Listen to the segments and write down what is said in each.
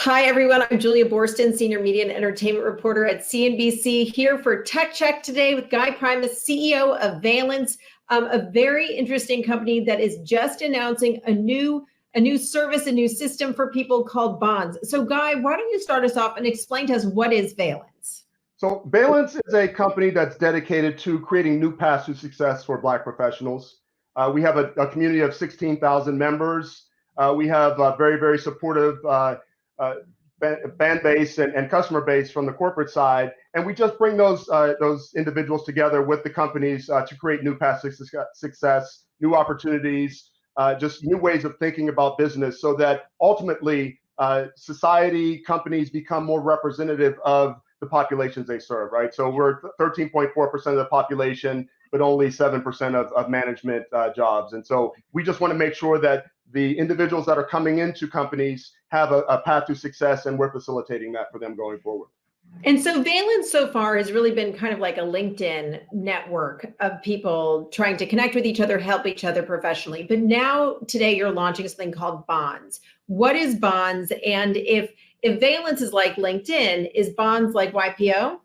Hi, everyone. I'm Julia Boorstin, Senior Media and Entertainment Reporter at CNBC, here for Tech Check today with Guy Primus, CEO of Valence, a very interesting company that is just announcing a new service, a new system for people called bonds. So, Guy, why don't you start us off and explain to us what is Valence? So Valence is a company that's dedicated to creating new paths to success for Black professionals. We have a community of 16,000 members. We have a very, very supportive fan base and customer base from the corporate side, and we just bring those individuals together with the companies to create new paths to success, new opportunities, just new ways of thinking about business, so that ultimately society, companies become more representative of the populations they serve, right? So we're 13.4% of the population, but only 7% of management jobs. And so we just want to make sure that the individuals that are coming into companies have a path to success, and we're facilitating that for them going forward. And so Valence so far has really been kind of like a LinkedIn network of people trying to connect with each other, help each other professionally. But now today you're launching something called Bonds. What is Bonds? And if Valence is like LinkedIn, is Bonds like YPO?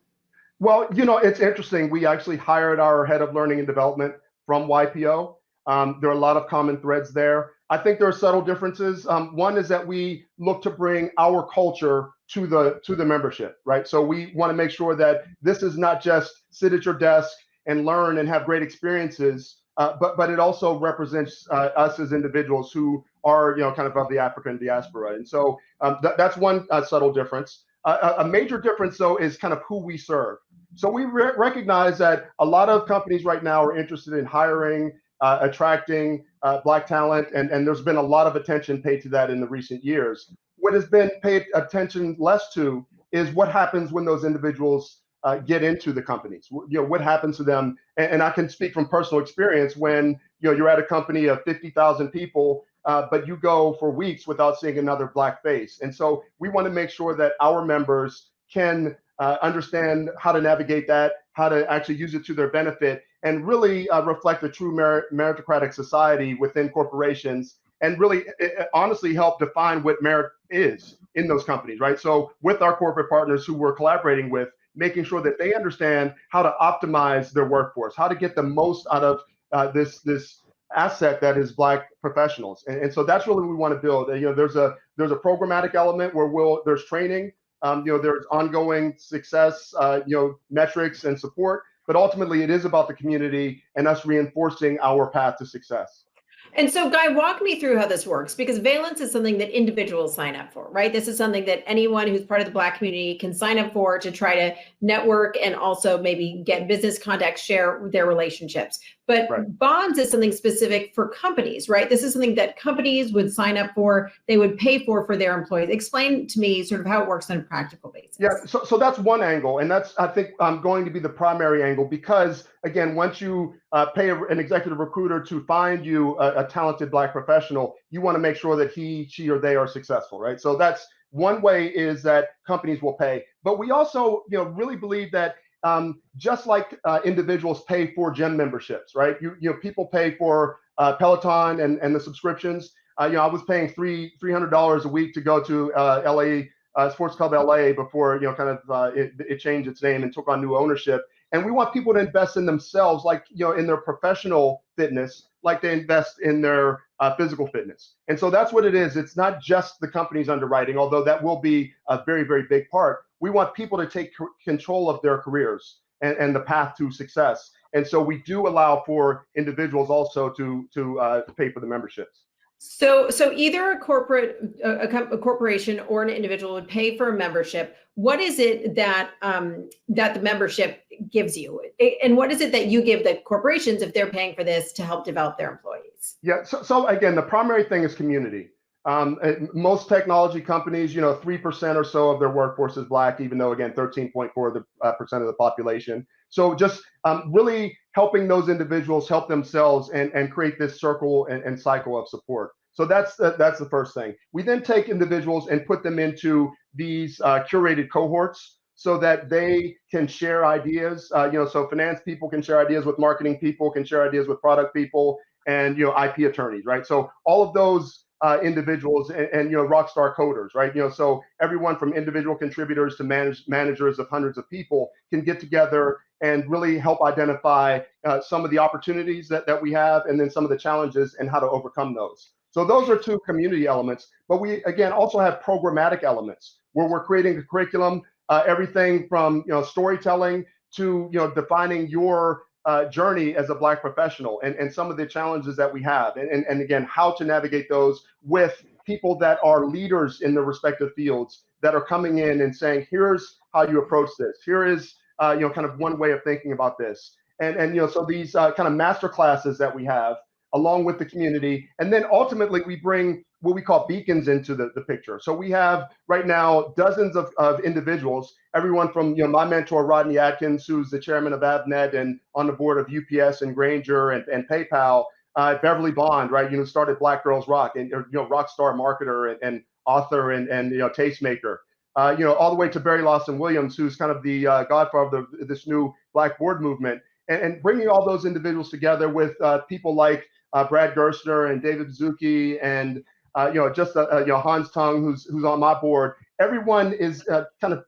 Well, it's interesting. We actually hired our head of learning and development from YPO. There are a lot of common threads there. I think there are subtle differences. One is that we look to bring our culture to the membership, right? So we want to make sure that this is not just sit at your desk and learn and have great experiences, but it also represents us as individuals who are, kind of the African diaspora. And so that's one subtle difference. A major difference, though, is kind of who we serve. So we recognize that a lot of companies right now are interested in hiring, attracting Black talent, and there's been a lot of attention paid to that in the recent years. What has been paid attention less to is what happens when those individuals get into the companies. What happens to them, and I can speak from personal experience when you're at a company of 50,000 people, but you go for weeks without seeing another Black face. And so we want to make sure that our members can understand how to navigate that, how to actually use it to their benefit, and really reflect a true meritocratic society within corporations, and really honestly help define what merit is in those companies, right? So with our corporate partners who we're collaborating with, making sure that they understand how to optimize their workforce, how to get the most out of this asset that is Black professionals. And so that's really what we want to build. There's a programmatic element where there's training, there's ongoing success, metrics and support, but ultimately it is about the community and us reinforcing our path to success. And so, Guy, walk me through how this works, because Valence is something that individuals sign up for, right? This is something that anyone who's part of the Black community can sign up for to try to network and also maybe get business contacts, share their relationships. But right. Bonds is something specific for companies, right? This is something that companies would sign up for, they would pay for their employees. Explain to me sort of how it works on a practical basis. Yeah, so that's one angle, and that's, I think, going to be the primary angle, because again, once you pay an executive recruiter to find you a talented Black professional, you want to make sure that he, she, or they are successful, right? So that's one way, is that companies will pay. But we also, really believe that just like individuals pay for gym memberships, right? People pay for Peloton and the subscriptions. I was paying $300 a week to go to LA Sports Club LA before it changed its name and took on new ownership. And we want people to invest in themselves, like in their professional fitness, like they invest in their physical fitness. And so that's what it is. It's not just the company's underwriting, although that will be a very, very big part. We want people to take control of their careers and the path to success. And so we do allow for individuals also to pay for the memberships. So either a corporation or an individual would pay for a membership. What is it that that the membership gives you, and what is it that you give the corporations if they're paying for this to help develop their employees? Yeah. So again, the primary thing is community. Most technology companies, 3% or so of their workforce is Black, even though again 13.4% of the population. So just really helping those individuals help themselves and create this circle and cycle of support. So that's the first thing. We then take individuals and put them into these curated cohorts so that they can share ideas. So finance people can share ideas with marketing people, can share ideas with product people, and IP attorneys, right? So all of those individuals and rock star coders, right? So everyone from individual contributors to managers of hundreds of people can get together and really help identify some of the opportunities that we have, and then some of the challenges and how to overcome those. So those are two community elements, but we again also have programmatic elements where we're creating a curriculum, everything from storytelling to defining your journey as a Black professional, and some of the challenges that we have, and again how to navigate those with people that are leaders in their respective fields that are coming in and saying, here's how you approach this. Here is kind of one way of thinking about this, and so these kind of master classes that we have along with the community, and then ultimately we bring what we call beacons into the picture. So we have right now dozens of individuals, everyone from my mentor Rodney Atkins, who's the chairman of Avnet and on the board of UPS and Grainger and PayPal, Beverly Bond, right, started Black Girls Rock, and rock star marketer and author and tastemaker, all the way to Barry Lawson Williams, who's kind of the godfather of this new Black board movement, and bringing all those individuals together with people like Brad Gerstner and David Zuki and Hans Tung, who's on my board. Everyone is kind of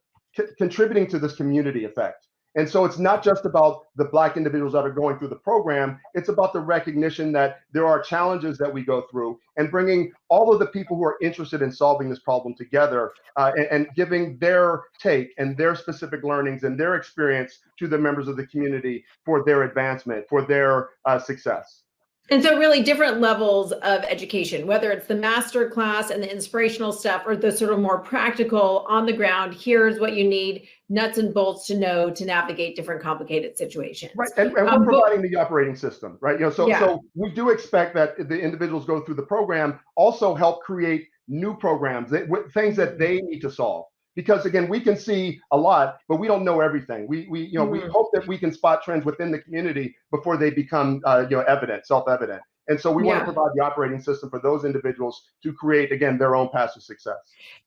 contributing to this community effect. And so it's not just about the Black individuals that are going through the program, it's about the recognition that there are challenges that we go through, and bringing all of the people who are interested in solving this problem together, and giving their take and their specific learnings and their experience to the members of the community for their advancement, for their success. And so really different levels of education, whether it's the master class and the inspirational stuff, or the sort of more practical on the ground, here's what you need, nuts and bolts to know to navigate different complicated situations. Right, and we're providing the operating system, right? So we do expect that the individuals go through the program also help create new programs, things that they need to solve. Because again, we can see a lot, but we don't know everything. We hope that we can spot trends within the community before they become self-evident. And so we want to provide the operating system for those individuals to create, again, their own path to success.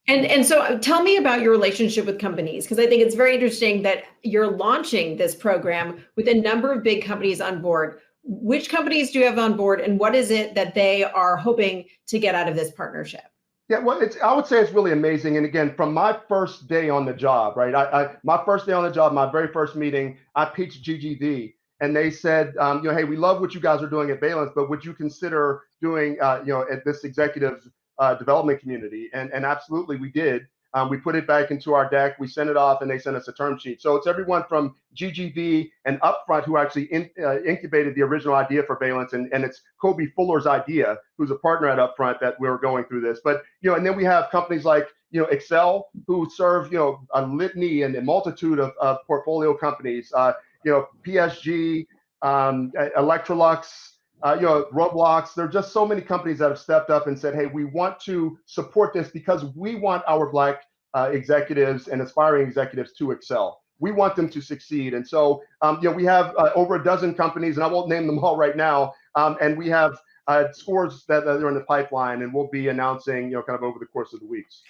And so tell me about your relationship with companies, because I think it's very interesting that you're launching this program with a number of big companies on board. Which companies do you have on board, and what is it that they are hoping to get out of this partnership? Yeah, well, I would say it's really amazing. And again, from my first day on the job, right? My first day on the job, my very first meeting, I pitched GGV, and they said, hey, we love what you guys are doing at Valence, but would you consider doing, at this executive development community? And absolutely, we did. We put it back into our deck, we sent it off, and they sent us a term sheet. So it's everyone from GGV and Upfront, who actually incubated the original idea for Valence, and it's Kobe Fuller's idea, who's a partner at Upfront, that we're going through this. But and then we have companies like Excel, who serve a litany and a multitude of portfolio companies, PSG, Electrolux, Roblox. There are just so many companies that have stepped up and said, hey, we want to support this because we want our Black executives and aspiring executives to excel. We want them to succeed. And so, we have over a dozen companies, and I won't name them all right now. And we have scores that are in the pipeline, and we'll be announcing, kind of over the course of the weeks.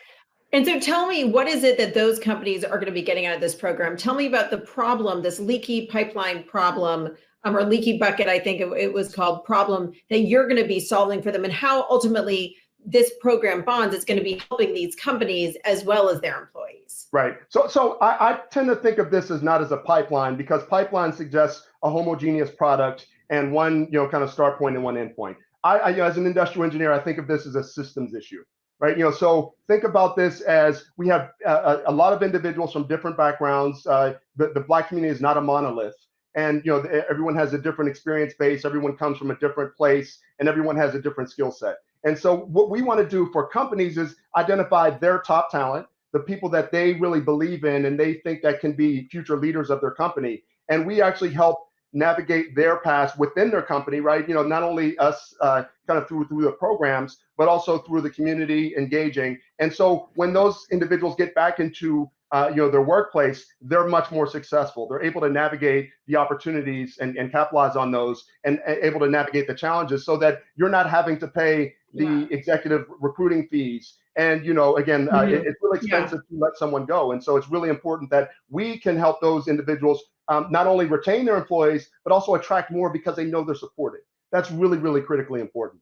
And so tell me, what is it that those companies are going to be getting out of this program? Tell me about the problem, this leaky pipeline problem, or leaky bucket, I think it was called, problem that you're going to be solving for them, and how ultimately this program Bonds is going to be helping these companies as well as their employees. Right. So I tend to think of this as not as a pipeline, because pipeline suggests a homogeneous product and one, kind of start point and one end point. I as an industrial engineer, I think of this as a systems issue. Right. So think about this as we have a lot of individuals from different backgrounds. The Black community is not a monolith. And everyone has a different experience base, everyone comes from a different place, and everyone has a different skill set. And so what we want to do for companies is identify their top talent, the people that they really believe in and they think that can be future leaders of their company. And we actually help navigate their paths within their company, right? Not only us kind of through the programs, but also through the community engaging. And so when those individuals get back into their workplace, they're much more successful. They're able to navigate the opportunities and capitalize on those, and able to navigate the challenges, so that you're not having to pay the executive recruiting fees. And, again, it's really expensive to let someone go. And so it's really important that we can help those individuals not only retain their employees, but also attract more because they know they're supported. That's really, really critically important.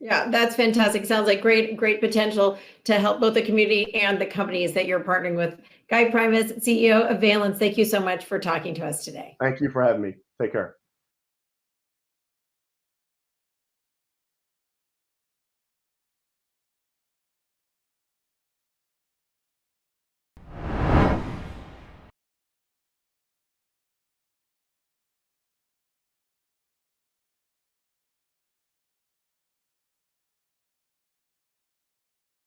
Yeah, that's fantastic. Sounds like great potential to help both the community and the companies that you're partnering with. Guy Primus, CEO of Valence, thank you so much for talking to us today. Thank you for having me. Take care.